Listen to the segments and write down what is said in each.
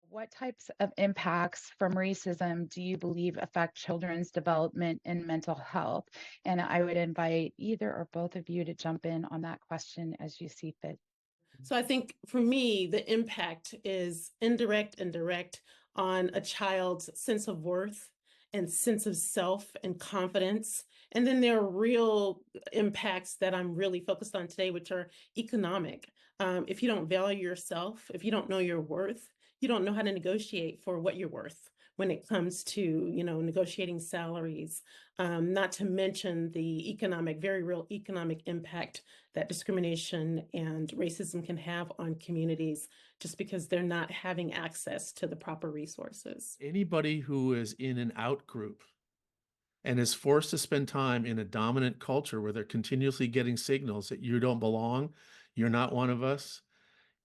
What types of impacts from racism do you believe affect children's development and mental health? And I would invite either or both of you to jump in on that question as you see fit. So I think for me, the impact is indirect and direct on a child's sense of worth and sense of self and confidence. And then there are real impacts that I'm really focused on today, which are economic. If you don't value yourself, if you don't know your worth, you don't know how to negotiate for what you're worth when it comes to, negotiating salaries, not to mention the very real economic impact that discrimination and racism can have on communities just because they're not having access to the proper resources. Anybody who is in an out group and is forced to spend time in a dominant culture where they're continuously getting signals that you don't belong, you're not one of us,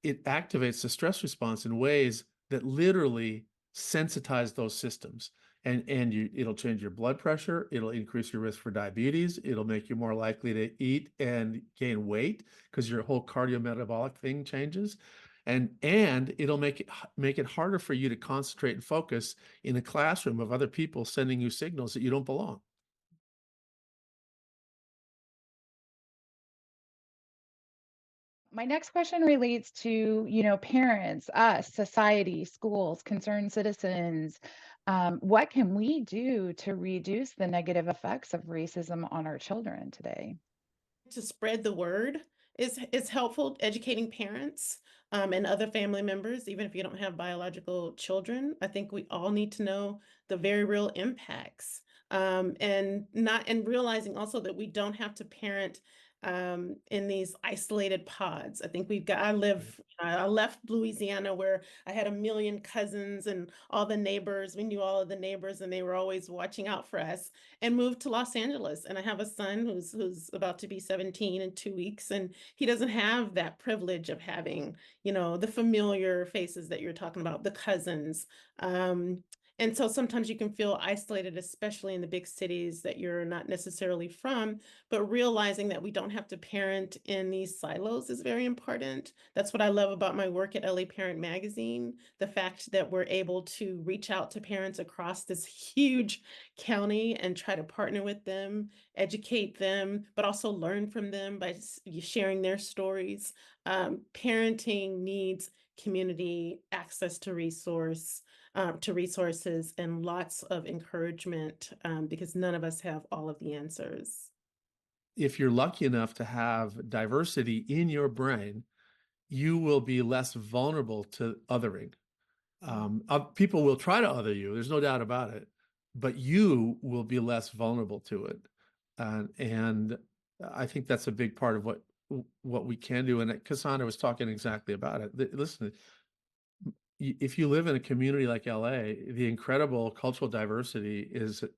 it activates the stress response in ways that literally sensitize those systems. It'll change your blood pressure, it'll increase your risk for diabetes, it'll make you more likely to eat and gain weight because your whole cardiometabolic thing changes. And it'll make it harder for you to concentrate and focus in a classroom of other people sending you signals that you don't belong. My next question relates to, parents, us, society, schools, concerned citizens. What can we do to reduce the negative effects of racism on our children today? To spread the word is helpful, educating parents and other family members, even if you don't have biological children. I think we all need to know the very real impacts, and realizing also that we don't have to parent in these isolated pods. I think I left Louisiana where I had a million cousins and all the neighbors. We knew all of the neighbors and they were always watching out for us, and moved to Los Angeles. And I have a son who's about to be 17 in 2 weeks, and he doesn't have that privilege of having, the familiar faces that you're talking about, the cousins. And so sometimes you can feel isolated, especially in the big cities that you're not necessarily from, but realizing that we don't have to parent in these silos is very important. That's what I love about my work at LA Parent Magazine, the fact that we're able to reach out to parents across this huge county and try to partner with them, educate them, but also learn from them by sharing their stories. Parenting needs community access to resources and lots of encouragement, because none of us have all of the answers. If you're lucky enough to have diversity in your brain, you will be less vulnerable to othering. People will try to other you, there's no doubt about it, but you will be less vulnerable to it. And I think that's a big part of what we can do. And Cassandra was talking exactly about it. Listen, if you live in a community like LA, the incredible cultural diversity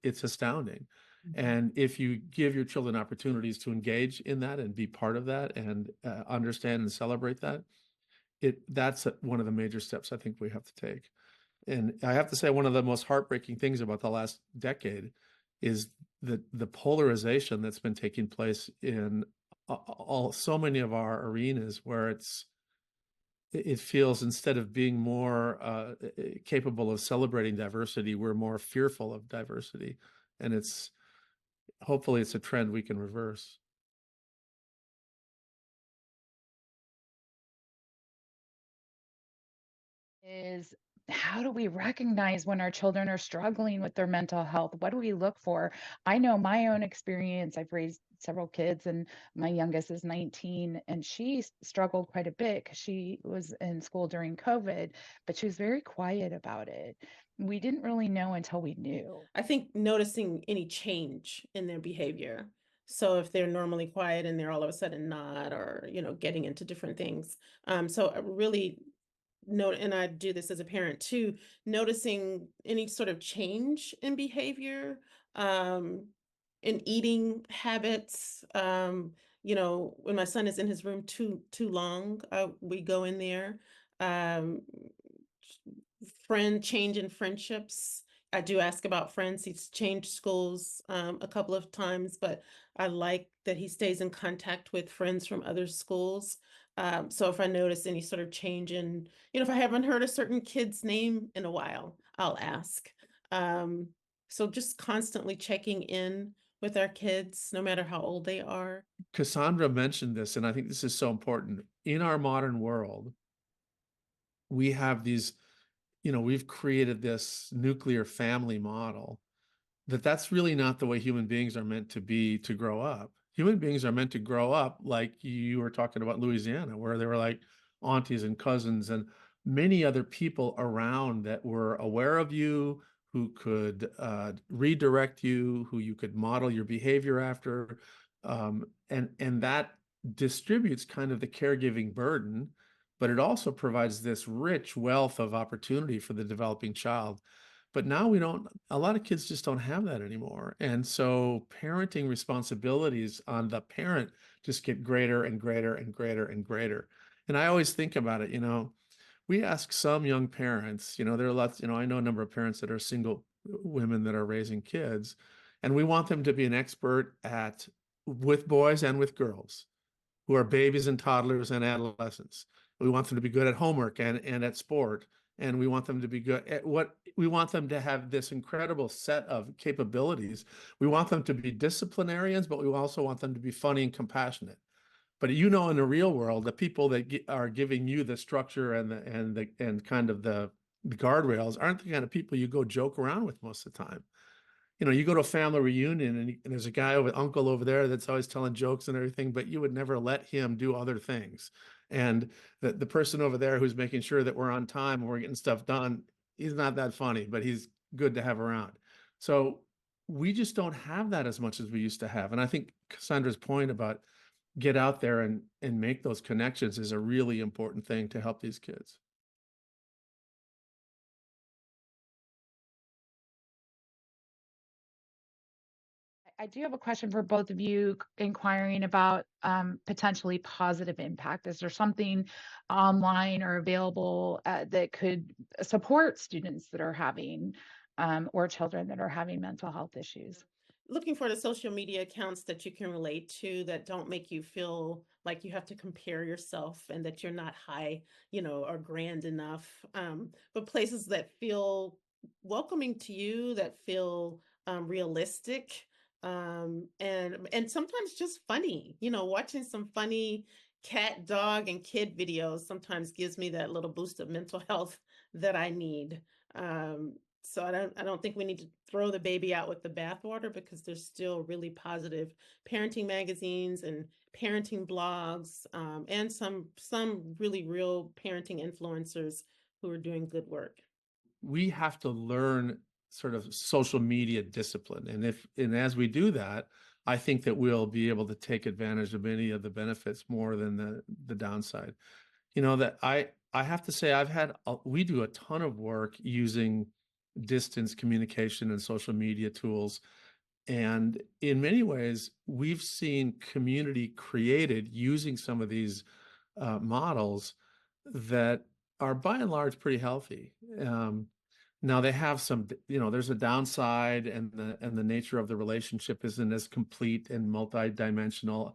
it's astounding. And if you give your children opportunities to engage in that and be part of that and understand and celebrate that, that's one of the major steps I think we have to take. And I have to say, one of the most heartbreaking things about the last decade is the polarization that's been taking place in so many of our arenas, where it feels, instead of being more capable of celebrating diversity, we're more fearful of diversity. And hopefully it's a trend we can reverse. Is how do we recognize when our children are struggling with their mental health? What do we look for? I know my own experience. I've raised several kids, and my youngest is 19, and she struggled quite a bit because she was in school during COVID, but she was very quiet about it. We didn't really know until we knew. I think noticing any change in their behavior. So if they're normally quiet and they're all of a sudden not, or, getting into different things. So I really note, and I do this as a parent too, noticing any sort of change in behavior, in eating habits. When my son is in his room too long, we go in there. Um, change in friendships. I do ask about friends. He's changed schools a couple of times, but I like that he stays in contact with friends from other schools. So if I notice any sort of change in, if I haven't heard a certain kid's name in a while, I'll ask. Um, so just constantly checking in with our kids, no matter how old they are. Cassandra mentioned this, and I think this is so important. In our modern world, we have these, we've created this nuclear family model that's really not the way human beings are meant to be to grow up. Human beings are meant to grow up like you were talking about Louisiana, where they were like aunties and cousins and many other people around that were aware of you, who could redirect you, who you could model your behavior after. And that distributes kind of the caregiving burden, but it also provides this rich wealth of opportunity for the developing child. But now a lot of kids just don't have that anymore. And so parenting responsibilities on the parent just get greater and greater and greater and greater. And I always think about it, we ask some young parents, there are lots, I know a number of parents that are single women that are raising kids, and we want them to be an expert with boys and with girls who are babies and toddlers and adolescents. We want them to be good at homework and at sport. And we want them to be good at we want them to have this incredible set of capabilities. We want them to be disciplinarians, but we also want them to be funny and compassionate. But in the real world, the people that are giving you the structure and kind of the guardrails aren't the kind of people you go joke around with most of the time. You go to a family reunion and there's a guy uncle over there that's always telling jokes and everything, but you would never let him do other things. And the person over there who's making sure that we're on time and we're getting stuff done, he's not that funny, but he's good to have around. So we just don't have that as much as we used to have. And I think Cassandra's point about get out there and make those connections is a really important thing to help these kids. I do have a question for both of you inquiring about potentially positive impact. Is there something online or available that could support students that are having or children that are having mental health issues? Looking for the social media accounts that you can relate to that don't make you feel like you have to compare yourself and that you're not high, or grand enough. But places that feel welcoming to you, that feel realistic, and sometimes just funny. Watching some funny cat, dog, and kid videos sometimes gives me that little boost of mental health that I need. So I don't think we need to throw the baby out with the bathwater, because there's still really positive parenting magazines and parenting blogs, and some really real parenting influencers who are doing good work. We have to learn sort of social media discipline. And as we do that, I think that we'll be able to take advantage of many of the benefits more than the downside. That I have to say, we do a ton of work using distance communication and social media tools. And in many ways, we've seen community created using some of these models that are by and large pretty healthy. Now they have some, there's a downside, and the nature of the relationship isn't as complete and multidimensional.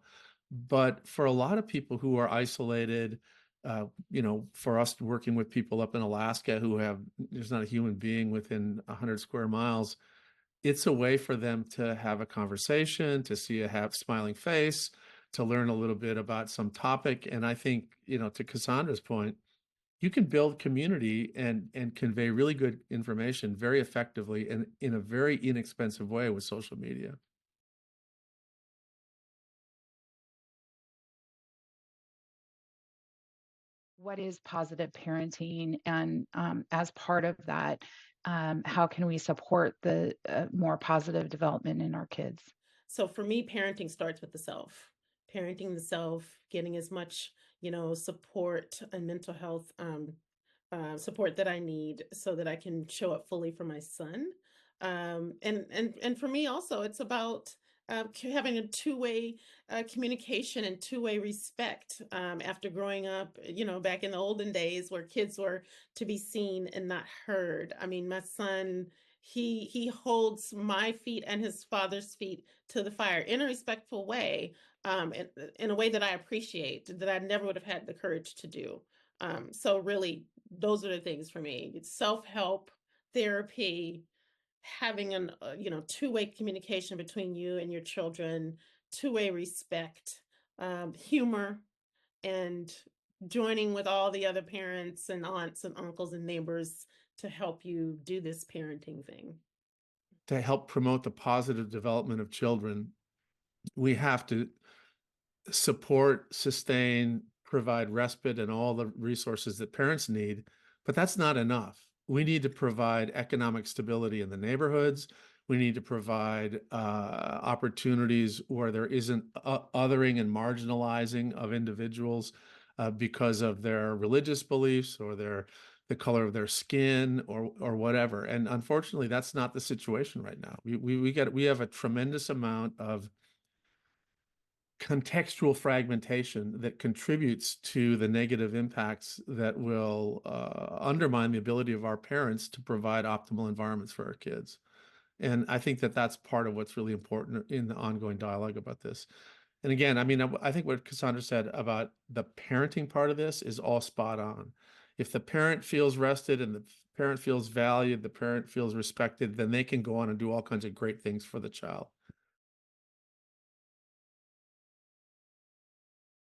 But for a lot of people who are isolated, for us working with people up in Alaska there's not a human being within 100 square miles, it's a way for them to have a conversation, to see a smiling face, to learn a little bit about some topic. And I think, to Cassandra's point, you can build community and convey really good information very effectively and in a very inexpensive way with social media. What is positive parenting? And as part of that, how can we support the more positive development in our kids? So for me, parenting starts with the self. Parenting the self, getting as much, support and mental health support that I need so that I can show up fully for my son. And for me also, it's about having a two-way communication and two-way respect. After growing up, back in the olden days where kids were to be seen and not heard. I mean, my son He holds my feet and his father's feet to the fire in a respectful way, in a way that I appreciate, that I never would have had the courage to do. So really, those are the things for me. It's self-help, therapy, having an two-way communication between you and your children, two-way respect, humor, and joining with all the other parents and aunts and uncles and neighbors to help you do this parenting thing. To help promote the positive development of children, we have to support, sustain, provide respite and all the resources that parents need, but that's not enough. We need to provide economic stability in the neighborhoods. We need to provide opportunities where there isn't othering and marginalizing of individuals because of their religious beliefs or the color of their skin or whatever. And unfortunately, that's not the situation right now. We have a tremendous amount of contextual fragmentation that contributes to the negative impacts that will undermine the ability of our parents to provide optimal environments for our kids. And I think that that's part of what's really important in the ongoing dialogue about this. And again, I mean, I think what Cassandra said about the parenting part of this is all spot on. If the parent feels rested and the parent feels valued, the parent feels respected, then they can go on and do all kinds of great things for the child.